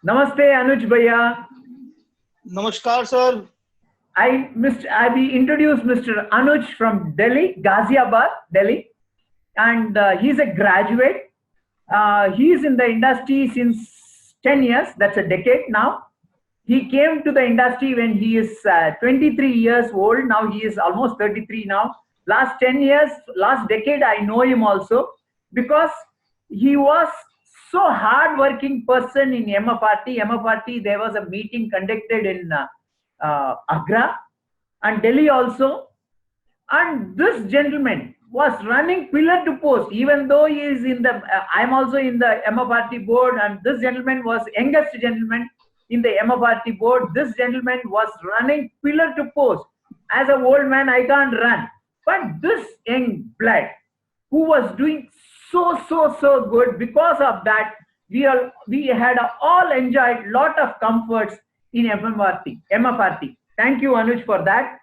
Namaste, Anuj Bhaiya. Namaskar, sir. I will introduce Mr. Anuj from Delhi, Ghaziabad, Delhi, and he's a graduate. He's in the industry since 10 years. That's a decade now. He came to the industry when he is 23 years old. Now he is almost 33 now. Last 10 years, last decade, I know him also because he was so hard working person in MFRT. MFRT, there was a meeting conducted in Agra and Delhi also. And this gentleman was running pillar to post, even though he is in the, I'm also in the MFRT board, and this gentleman was youngest gentleman in the MFRT board. This gentleman was running pillar to post. As an old man, I can't run. But this young blood who was doing so good, because of that, we had all enjoyed lot of comforts in MFRT. Thank you, Anuj, for that.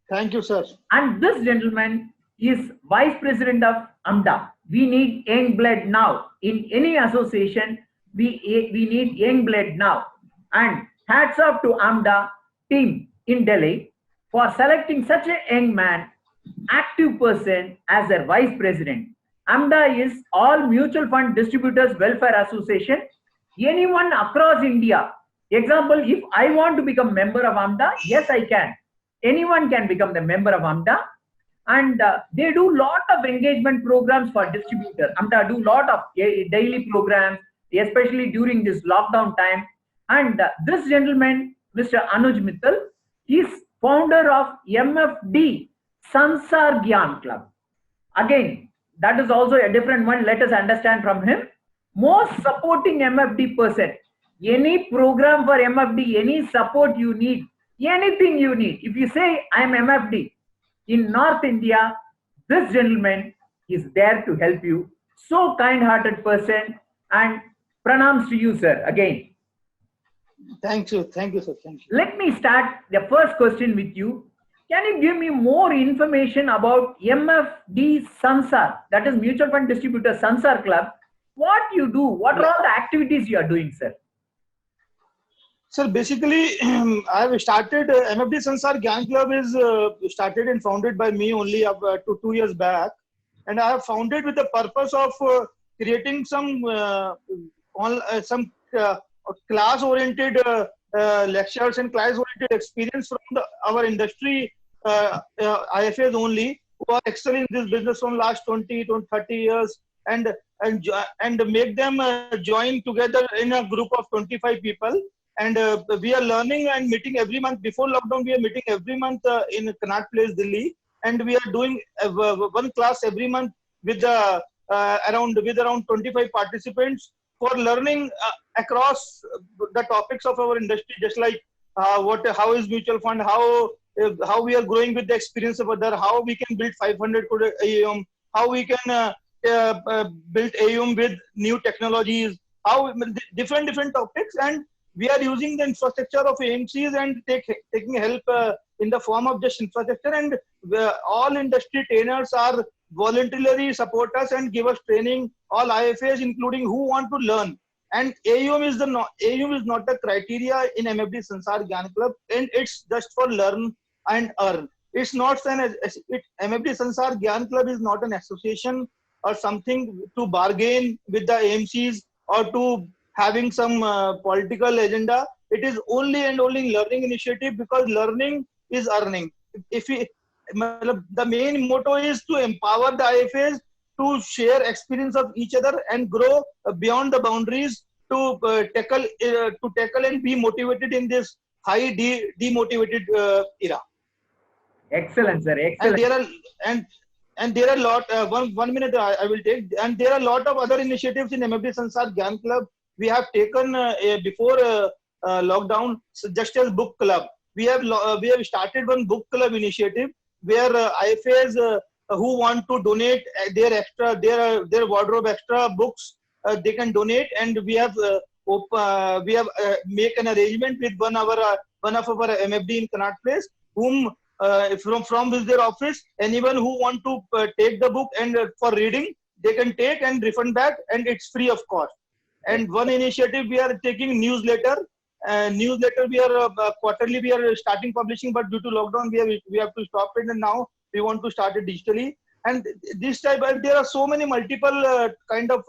Thank you, sir. And this gentleman is vice president of AMDA. We need young blood now. In any association, we need young blood now. And hats off to AMDA team in Delhi for selecting such a young man, active person as their vice president. AMDA is All Mutual Fund Distributors Welfare Association. Anyone across India, example, if I want to become member of AMDA, yes, I can. Anyone can become the member of AMDA, and they do lot of engagement programs for distributors. AMDA do lot of daily programs, especially during this lockdown time. And this gentleman, Mr. Anuj Mittal, is founder of MFD Sansar Gyan Club. Again, that is also a different one. Let us understand from him. Most supporting MFD person. Any program for MFD, any support you need, anything you need. If you say, I'm MFD in North India, this gentleman is there to help you. So kind-hearted person, and pranams to you, sir, again. Thank you, sir. Thank you. Let me start the first question with you. Can you give me more information about MFD Sansar, that is Mutual Fund Distributor Sansar Club? What you do, what are all the activities you are doing, sir? Sir, basically, I have started MFD Sansar Gyan Club is started and founded by me only up to 2 years back, and I have founded with the purpose of creating some class-oriented lectures and class-oriented experience from our industry IFAs only, who are excelling in this business from last 20 to 30 years, and make them join together in a group of 25 people. And we are learning and meeting every month. Before lockdown, we are meeting every month in Connaught Place, Delhi, and we are doing one class every month with around 25 participants for learning across the topics of our industry, just like how is mutual fund, how we are growing with the experience of other, how we can build 500 crore AUM, how we can build AUM with new technologies, how different topics. And we are using the infrastructure of AMCs and taking help in the form of just infrastructure, and all industry trainers are voluntarily support us and give us training, all IFAs, including who want to learn. And AUM is not a criteria in MFD Sansar Gyan Club, and it's just for learn and earn. It's not MFD Sansar Gyan Club is not an association or something to bargain with the AMCs or to having some political agenda. It is only and only learning initiative, because learning is earning. The main motto is to empower the IFAs to share experience of each other and grow beyond the boundaries to tackle and be motivated in this high demotivated era. Excellent, sir. Excellent. And there are lot. One minute I will take. And there are a lot of other initiatives in MFD Sansar Gyan Club. We have taken before lockdown, just as book club. We have started one book club initiative where IFAs who want to donate their wardrobe extra books, they can donate, and we have make an arrangement with one of our MFD in Connaught Place, whom from their office, anyone who want to take the book and for reading, they can take and refund back, and it's free of cost. And one initiative we are taking newsletter. Newsletter we are quarterly we are starting publishing, but due to lockdown we have to stop it, and now we want to start it digitally. And this type, there are so many multiple kind of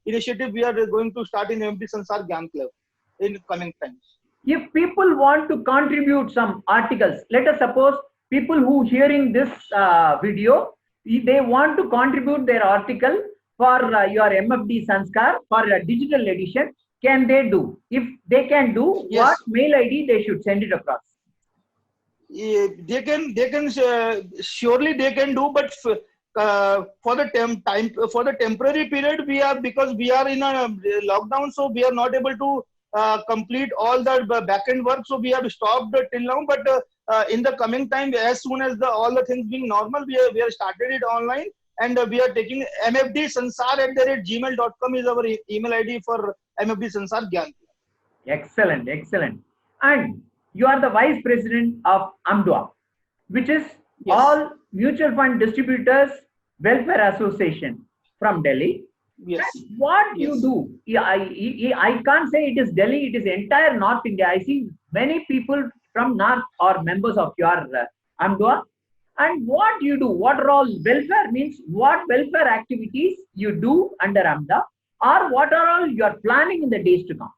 initiative we are going to start in MD Sansar Gyan Club in coming times. If people want to contribute some articles, let us suppose people who hearing this video, they want to contribute their article for your MFD Sanskar for a digital edition, can they do? If they can do, Yes. what mail ID they should send it across? They can surely they can do, but for the temporary period because we are in a lockdown, so we are not able to complete all the back end work, so we have stopped till now. But in the coming time, as soon as all the things being normal, we have started it online, and we are taking mfdsansar@gmail.com is our email ID for MFD Sansar Gyan. Excellent, excellent. And you are the vice president of AMDWA, which is Yes. All Mutual Fund Distributors Welfare Association from Delhi. Yes. And what you Yes. do, I can't say it is Delhi, it is entire North India. I see many people from North are members of your AMDWA. And what you do, what are all welfare means, what welfare activities you do under AMDA, or what are all you are planning in the days to come?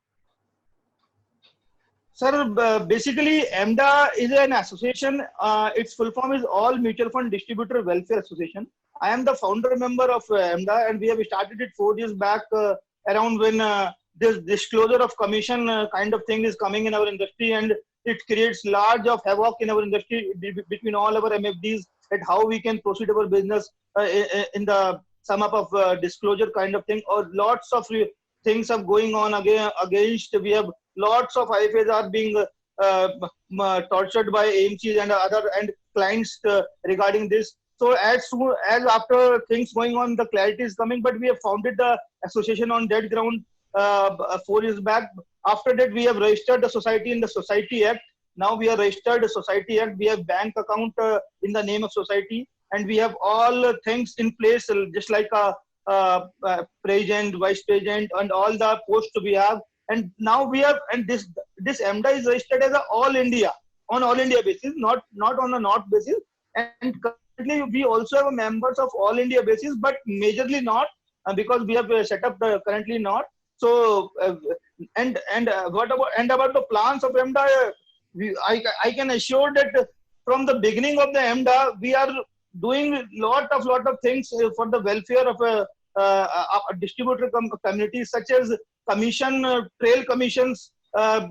Sir, basically, AMDA is an association. Its full form is All Mutual Fund Distributor Welfare Association. I am the founder member of AMDA, and we have started it 4 years back, around when this disclosure of commission kind of thing is coming in our industry, and it creates large of havoc in our industry between all our MFDs at how we can proceed our business in the sum up of disclosure kind of thing, or lots of things are going on against. We have lots of IFAs are being tortured by AMCs and other and clients regarding this. So as soon as after things going on, the clarity is coming. But we have founded the association on that ground 4 years back. After that, we have registered the society in the Society Act. Now we are registered the Society Act. We have bank account in the name of society, and we have all things in place, just like a president, vice president, and all the posts we have. And now we have, and this AMDA is registered as a all India basis, not on a North basis. And currently we also have members of all India basis, but majorly not, because we have set up the currently not. So what about the plans of AMDA? I can assure that from the beginning of the AMDA, we are doing lot of things for the welfare of a distributor community, such as trail commissions. I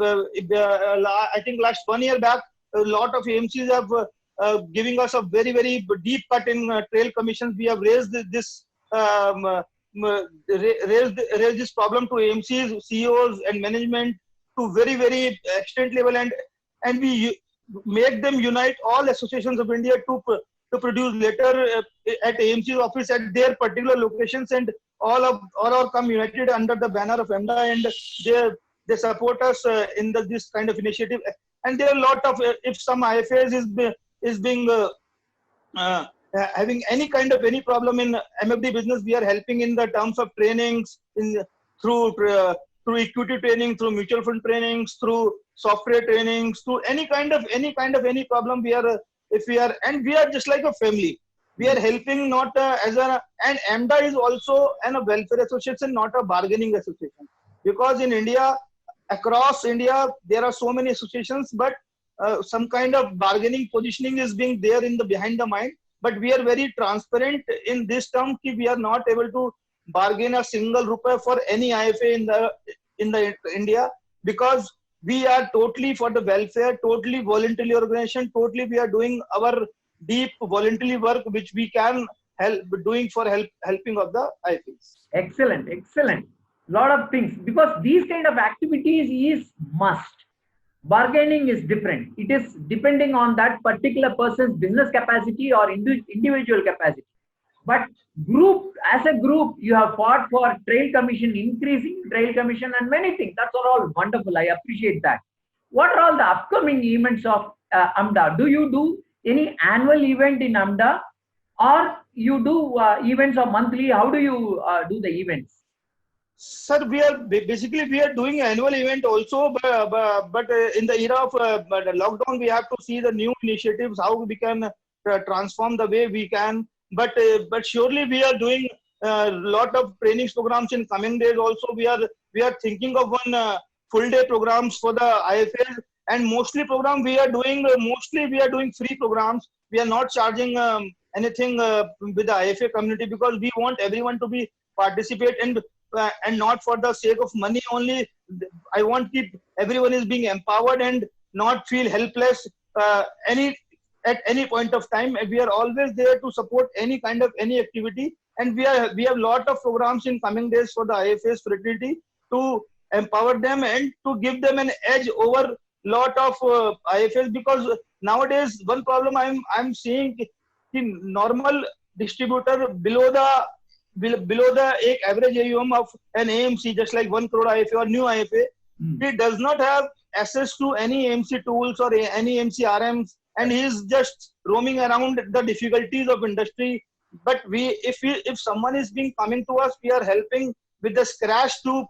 think last 1 year back, a lot of AMCs have giving us a very, very deep cut in trail commissions. We have raised this raised this problem to AMCs, CEOs, and management to very, very extent level, and we make them unite all associations of India to produce letter at AMC's office at their particular locations, and all are come united under the banner of AMDA, and they support us in this kind of initiative. And there are a lot of, if some IFAs is being having any kind of any problem in MFD business, we are helping in the terms of trainings, through equity training, through mutual fund trainings, through software trainings, through any kind of any problem. We are just like a family. We are helping not and AMDA is also a welfare association, not a bargaining association, because in India, across India, there are so many associations, but some kind of bargaining positioning is being there in the behind the mind. But we are very transparent in this term that we are not able to bargain a single rupee for any IFA in the India, because we are totally for the welfare, totally voluntary organization, totally we are doing our deep voluntary work which we can help doing for helping of the IFAs. Excellent, excellent. Lot of things, because these kind of activities is must. Bargaining is different. It is depending on that particular person's business capacity or individual capacity. But as a group, you have fought for trail commission, increasing trail commission, and many things. That's all wonderful. I appreciate that. What are all the upcoming events of AMDA? Do you do any annual event in AMDA, or you do events or monthly? How do you do the events? Sir, basically we are doing annual event also, but in the era of the lockdown, we have to see the new initiatives, how we can transform the way we can. But surely we are doing a lot of trainings programs in coming days. Also, we are thinking of one full day programs for the IFAs, and mostly we are doing free programs. We are not charging anything with the IFA community, because we want everyone to be participate, and not for the sake of money only. I want keep everyone is being empowered and not feel helpless any at any point of time. And we are always there to support any kind of any activity, and we have lot of programs in coming days for the IFAs fraternity to empower them and to give them an edge over lot of IFAs, because nowadays one problem I'm seeing in normal distributor below the average AUM of an AMC, just like 1 crore IFA or new IFA, he does not have access to any AMC tools or any AMC RMs, and he is just roaming around the difficulties of industry. But if someone is being coming to us, we are helping with the scratch to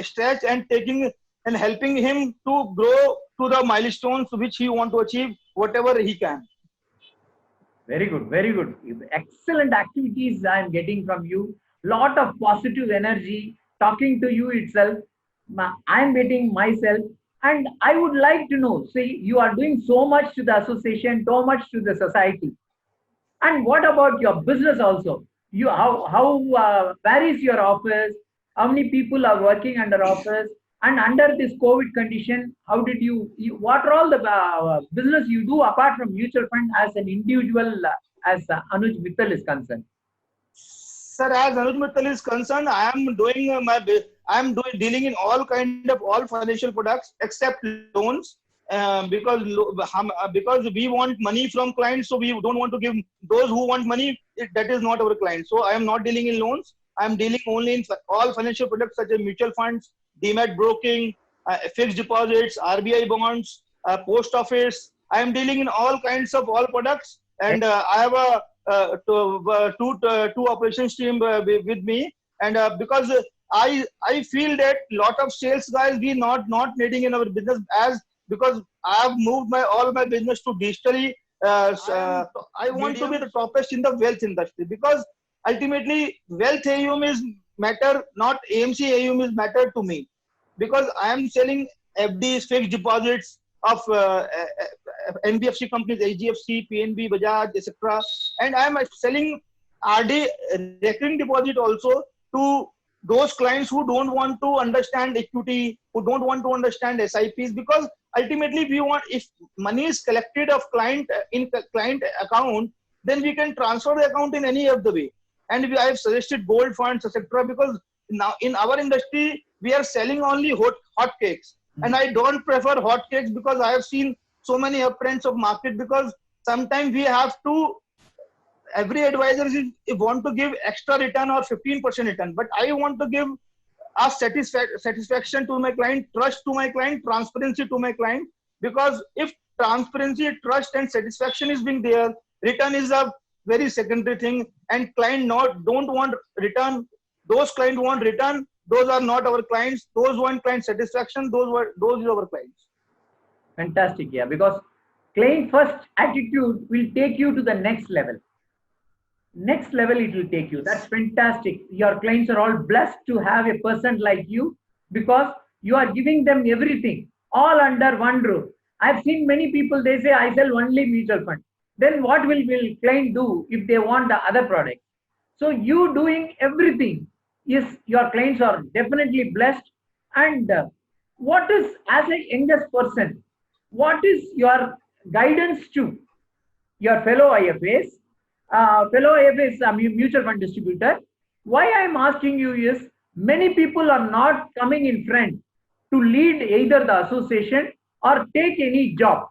stretch and taking and helping him to grow to the milestones which he want to achieve, whatever he can. Very good, very good. Excellent activities I am getting from you. Lot of positive energy. Talking to you itself, I am getting myself. And I would like to know, see, you are doing so much to the association, so much to the society. And what about your business also? You where is your office? How many people are working under office? And under this COVID condition, how did what are all the business you do apart from mutual fund as an individual, as Anuj Mittal is concerned? Sir, as Anuj Mittal is concerned, I am doing dealing in all financial products except loans, because we want money from clients, so we don't want to give those who want money. That is not our client. So I am not dealing in loans. I am dealing only in all financial products such as mutual funds, demat broking, fixed deposits, RBI bonds, post office. I am dealing in all kinds of all products, and I have a two operations team with me, and because I feel that lot of sales guys we not needing in our business, as because I have moved all my business to digitally. I want to be the toppest in the wealth industry, because ultimately wealth AUM is matter, not AMC AUM is matter to me, because I am selling FDs, fixed deposits of NBFC companies, HDFC, PNB, Bajaj, etc. And I am selling RD, recurring deposit also, to those clients who don't want to understand equity, who don't want to understand SIPs, because ultimately we want, if money is collected of client in client account, then we can transfer the account in any of the way. And I have suggested gold funds, etc. Because now in our industry we are selling only hot cakes, and I don't prefer hot cakes, because I have seen so many uptrends of market, because sometimes we have to, every advisor want to give extra return or 15% return, but I want to give a satisfaction to my client, trust to my client, transparency to my client. Because if transparency, trust and satisfaction is being there, return is a very secondary thing, and client don't want return. Those clients want return, those are not our clients. Those want client satisfaction, those is our clients. Fantastic, yeah, because client first attitude will take you to the next level. Next level it will take you. That's fantastic. Your clients are all blessed to have a person like you, because you are giving them everything all under one roof. I've seen many people, they say I sell only mutual fund. Then what will client do if they want the other product? So you doing everything, is your clients are definitely blessed. And what is, as a youngest person, what is your guidance to your fellow IFAs? Fellow IFAs, mutual fund distributor. Why I am asking you is, many people are not coming in front to lead either the association or take any job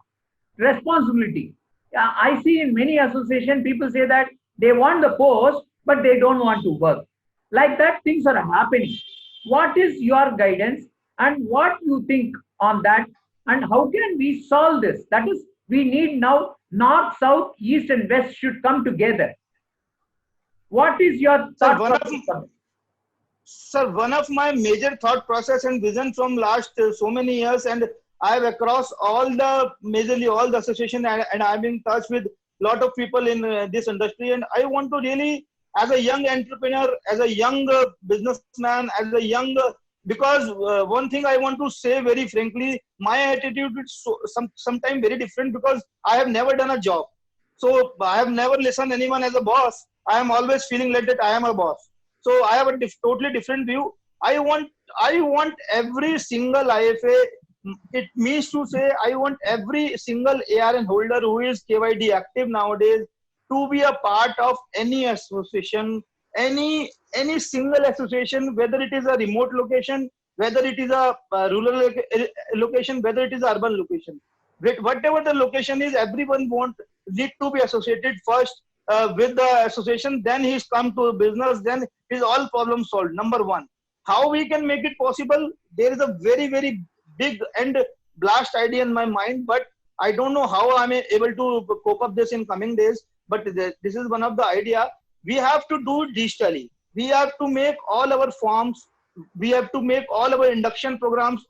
responsibility. I see in many associations, people say that they want the post, but they don't want to work. Like that, things are happening. What is your guidance, and what you think on that, and how can we solve this? That is, we need now north, south, east, and west should come together. What is your thought? Sir, one of my major thought process and vision from last so many years, and I have across all the majorly all the association, and I'm in touch with lot of people in this industry, and I want to really, as a young entrepreneur, as a young businessman, as a young because one thing I want to say very frankly, my attitude is sometimes very different because I have never done a job, so I have never listened anyone as a boss. I am always feeling like that I am a boss. So I have a totally different view. I want every single IFA. It means to say I want every single ARN holder who is KYD active nowadays to be a part of any association, any single association, whether it is a remote location, whether it is a rural location, whether it is urban location. Whatever the location is, everyone need to be associated first with the association. Then he's come to business. Then his all problems solved. Number one, how we can make it possible? There is a very big and blast idea in my mind, but I don't know how I'm able to cope up this in coming days. But this is one of the idea. We have to do digitally. We have to make all our forms. We have to make all our induction programs.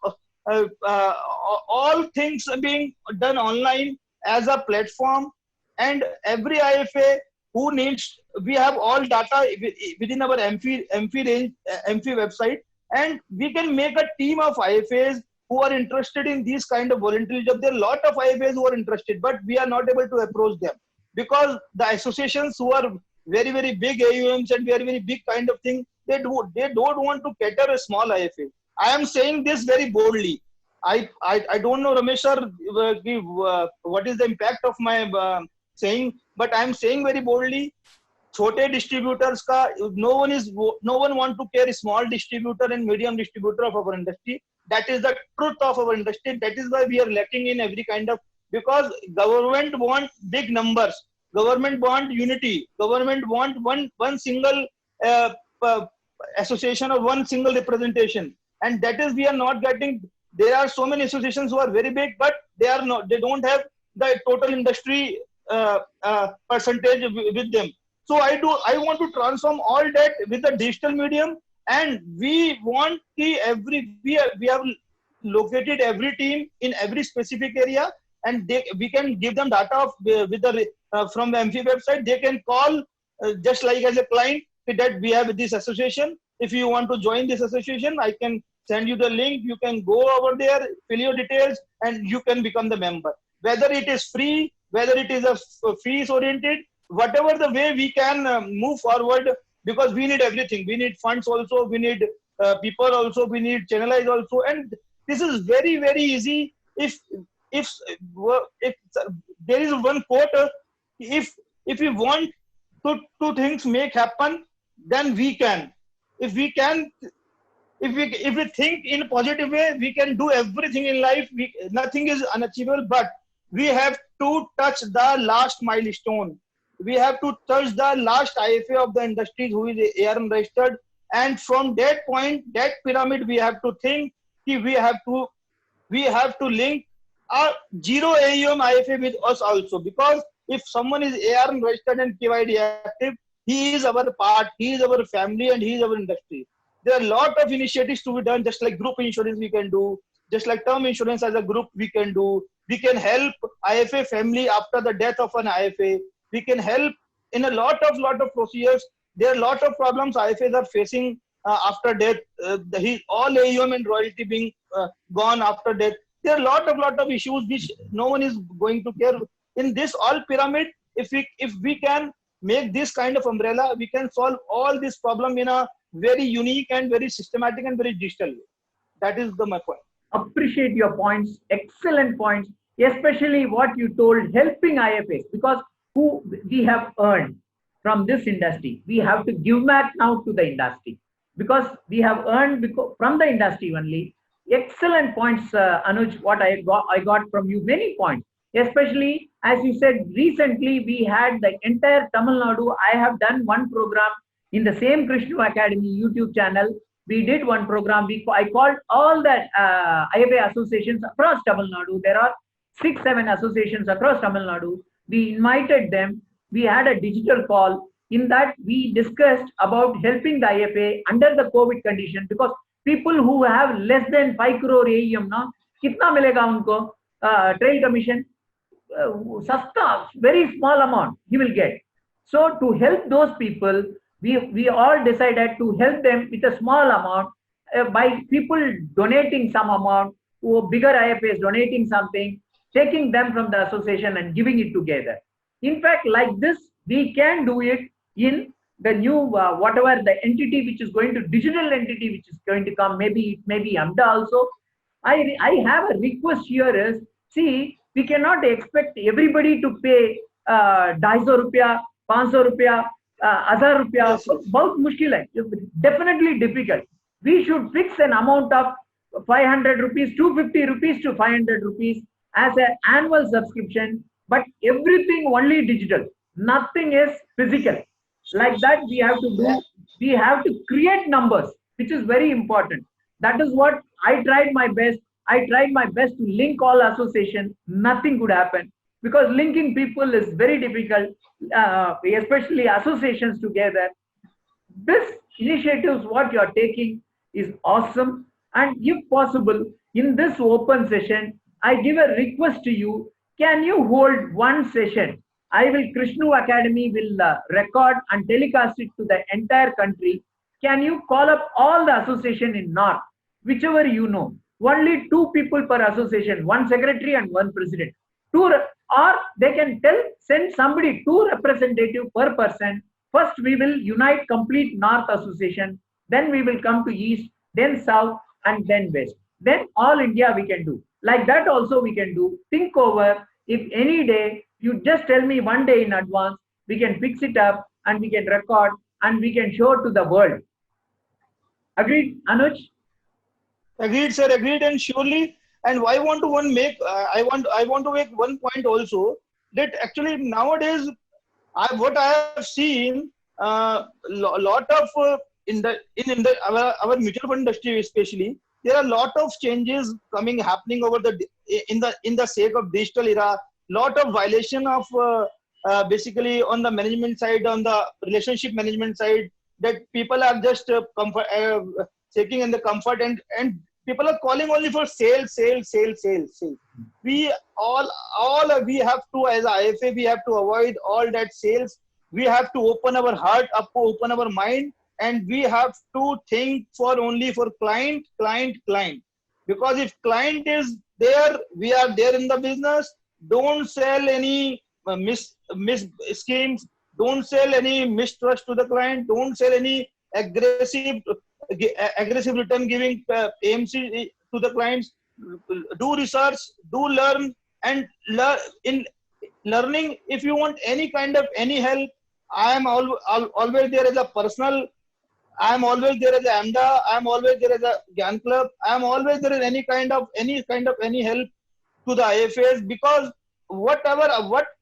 All things being done online as a platform, and every IFA who needs, we have all data within our MP range, MP website, and we can make a team of IFAs who are interested in these kind of voluntary jobs. There are a lot of IFAs who are interested, but we are not able to approach them because the associations who are very big AUMs and very big kind of thing, they don't want to cater a small IFA. I am saying this very boldly. I don't know, Ramesh sir, what is the impact of my saying, but I am saying very boldly. छोटे distributors का no one want to carry small distributor and medium distributor of our industry. That is the truth of our industry. That is why we are lacking in every kind of, because government want big numbers, government want unity, government want one single association or one single representation, and that is we are not getting. There are so many associations who are very big, but they don't have the total industry percentage with them. So I want to transform all that with the digital medium, and we want we have located every team in every specific area, and we can give them data of with the from the MP website. They can call just like as a client that we have this association. If you want to join this association, I can send you the link. You can go over there, fill your details, and you can become the member. Whether it is free, whether it is a fees oriented, whatever the way we can move forward, because we need everything. We need funds also, we need people also, we need channelize also, and this is very easy. If there is one quote, if we want two things make happen, then we can. If we think in a positive way, we can do everything in life. Nothing is unachievable, but we have to touch the last milestone. We have to touch the last IFA of the industry who is ARN registered, and from that point, that pyramid, we have to think. We have to link a zero AUM IFA with us also, because if someone is ARN registered and KYD active, he is our part, he is our family, and he is our industry. There are a lot of initiatives to be done, just like group insurance we can do, just like term insurance as a group we can do. We can help IFA family after the death of an IFA. We can help in a lot of procedures. There are a lot of problems IFAs are facing after death. All AUM and royalty being gone after death. There are a lot of issues which no one is going to care. In this all pyramid, if we can make this kind of umbrella, we can solve all this problem in a very unique and very systematic and very digital way. That is my point. Appreciate your points, excellent points, especially what you told, helping IFAs, because who we have earned from this industry, we have to give back now to the industry, because we have earned from the industry only. Excellent points, Anuj. What I got from you, many points, especially as you said, recently we had the entire Tamil Nadu. I have done one program in the same Krishna Academy YouTube channel. We did one program. I called all the IFA associations across Tamil Nadu. There are 6-7 associations across Tamil Nadu. We invited them. We had a digital call. In that, we discussed about helping the IFA under the COVID condition, because people who have less than 5 crore AUM, ना कितना मिलेगा उनको trail commission? Sasta, very small amount he will get. So to help those people, we all decided to help them with a small amount, by people donating some amount, or bigger IFAs donating something, taking them from the association and giving it together. In fact, like this, we can do it in the new whatever the entity which is going to, digital entity which is going to come. Maybe AMDA also. I have a request here is, see, we cannot expect everybody to pay 250 rupiah, 500 rupiah, 1000 rupiah. Yes, yes. बहुत मुश्किल है, definitely difficult. We should fix an amount of 500 rupees, 250 rupees to 500 rupees as an annual subscription, but everything only digital, nothing is physical. Like that, we have to do, we have to create numbers, which is very important. That is what I tried my best. I tried my best to link all associations. Nothing could happen, because linking people is very difficult, especially associations together. This initiatives what you are taking is awesome, and if possible, in this open session, I give a request to you. Can you hold one session? I will, Krishnu Academy will record and telecast it to the entire country. Can you call up all the association in North, whichever you know? Only 2 people per association, 1 secretary and 1 president. Or they can send somebody, 2 representative per person. First, we will unite complete North association. Then we will come to East, then South, and then West. Then all India we can do. Like that also we can do. Think over. If any day, you just tell me one day in advance, we can fix it up and we can record and we can show to the world. Agreed, Anuj? Agreed, sir. Agreed, and surely. And I want to make one point also, that actually nowadays, what I have seen, lot of our mutual fund industry especially, there are a lot of changes happening over in the sake of digital era. Lot of violation of basically on the management side, on the relationship management side, that people are just taking in the comfort, and people are calling only for sale. We we have to, as IFA, we have to avoid all that sales. We have to open our heart up, open our mind, and we have to think only for client. Because if client is there, we are there in the business. Don't sell any mis schemes. Don't sell any mistrust to the client. Don't sell any aggressive return giving AMC to the clients. Do research, do learn, and in learning, if you want any kind of any help, I am always there as a personal. I am always there as a AMDA. I am always there as a GAN Club. I am always there as any kind of any help to the IFAs, because what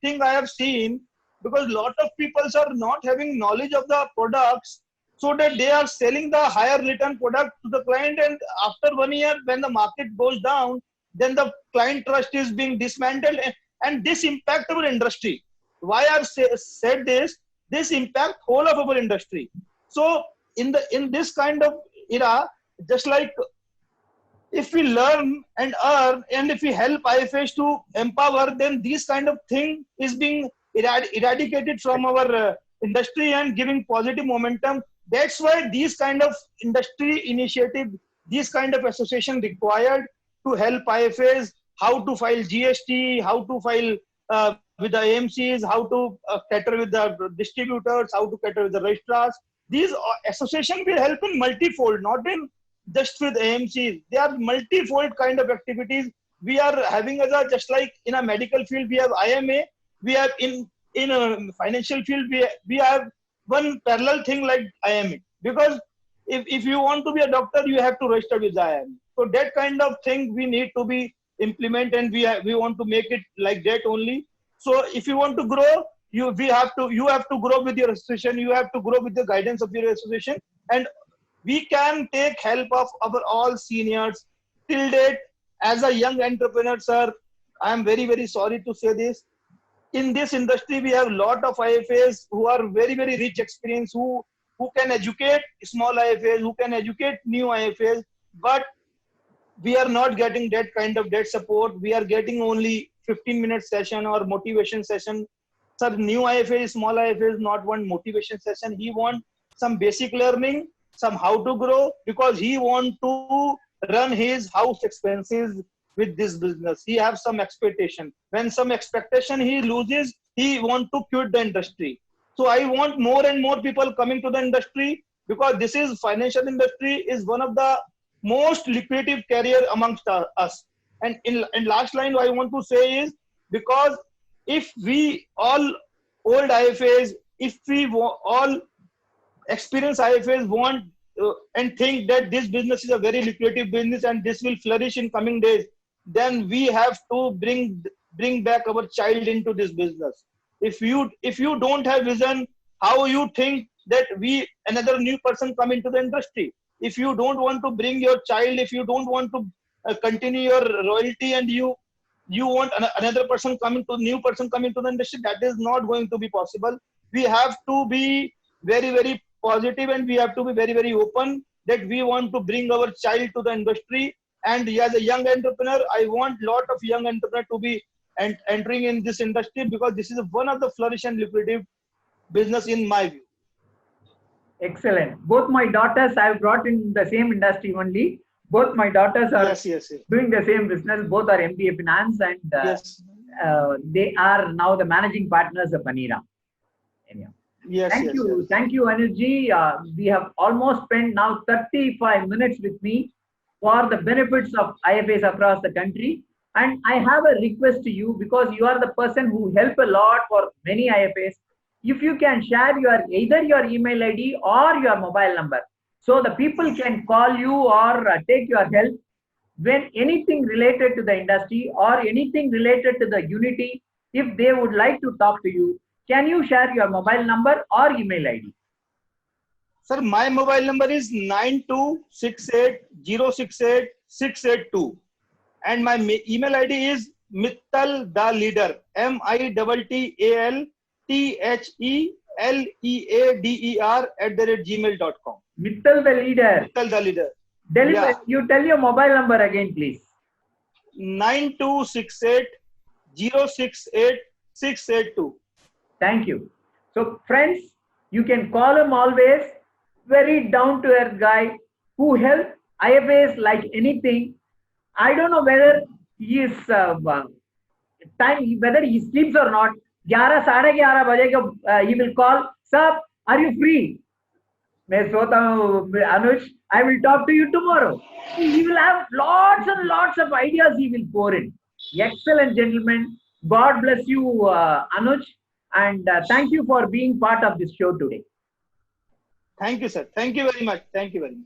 thing I have seen, because lot of people are not having knowledge of the products, so that they are selling the higher return product to the client, and after 1 year, when the market goes down, then the client trust is being dismantled, and this impact our industry. Why I've said this impact whole of our industry. So in this kind of era, just like if we learn and earn, and if we help IFAs to empower, then this kind of thing is being eradicated from our industry and giving positive momentum. That's why these kind of industry initiative, these kind of association required to help IFAs how to file GST, how to file with the AMCs, how to cater with the distributors, how to cater with the registrars. These association will help in multifold, not in just with AMCs. They are multifold kind of activities. We are having just like in a medical field, we have IMA. We have in a financial field, we have one parallel thing like IMA. Because if you want to be a doctor, you have to register with the IMA. So that kind of thing we need to be implement, and we want to make it like that only. So if you want to grow, you have to grow with your association. You have to grow with the guidance of your association, and we can take help of our all seniors. Till date, as a young entrepreneur, sir, I am very, very sorry to say this. in this industry, we have a lot of IFAs who are very, very rich experience, who can educate small IFAs, who can educate new IFAs, but we are not getting that kind of that support. We are getting only 15-minute session or motivation session. Sir, new IFA, small IFA is not one motivation session. He want some basic learning, some how to grow, because he want to run his house expenses with this business. He have some expectation. When some expectation he loses, he want to quit the industry. So I want more and more people coming to the industry, because this is financial industry is one of the most lucrative career amongst us. And in last line, what I want to say is, because if we all old IFAs, if we all experienced IFAs want and think that this business is a very lucrative business and this will flourish in coming days, then we have to bring back our child into this business. If you don't have vision, how you think that another new person come into the industry? If you don't want to bring your child, if you don't want to continue your royalty, and you want another person new person coming to the industry, that is not going to be possible. We have to be very, very positive, and we have to be very, very open that we want to bring our child to the industry. And as a young entrepreneur, I want lot of young entrepreneurs to be entering in this industry, because this is one of the flourish and lucrative business in my view. Excellent. Both my daughters I have brought in the same industry only. Both my daughters are doing the same business. Both are MBA Finance, and they are now the managing partners of Banira. Anyhow. Thank you. Thank you, Anuj. We have almost spent now 35 minutes with me for the benefits of IFAs across the country. And I have a request to you, because you are the person who help a lot for many IFAs. If you can share either your email ID or your mobile number, so the people can call you or take your help when anything related to the industry or anything related to the Unity, if they would like to talk to you. Can you share your mobile number or email ID? Sir, my mobile number is 9268068682, and my email ID is Mittal the Leader, MITTAL THELEADER@gmail.com. Mittal the Leader. Mittal the Leader. You tell your mobile number again, please. 9268068682. Thank you. So, friends, you can call him always. Very down to earth guy who helps IFAs like anything. I don't know whether he is whether he sleeps or not. 11 11:30 baje he will call, sir, are you free? Main sota hu, Anuj, I will talk to you tomorrow. He will have lots and lots of ideas he will pour in. Excellent, gentlemen. God bless you, Anuj, and thank you for being part of this show today. Thank you, sir. Thank you very much. Thank you very much.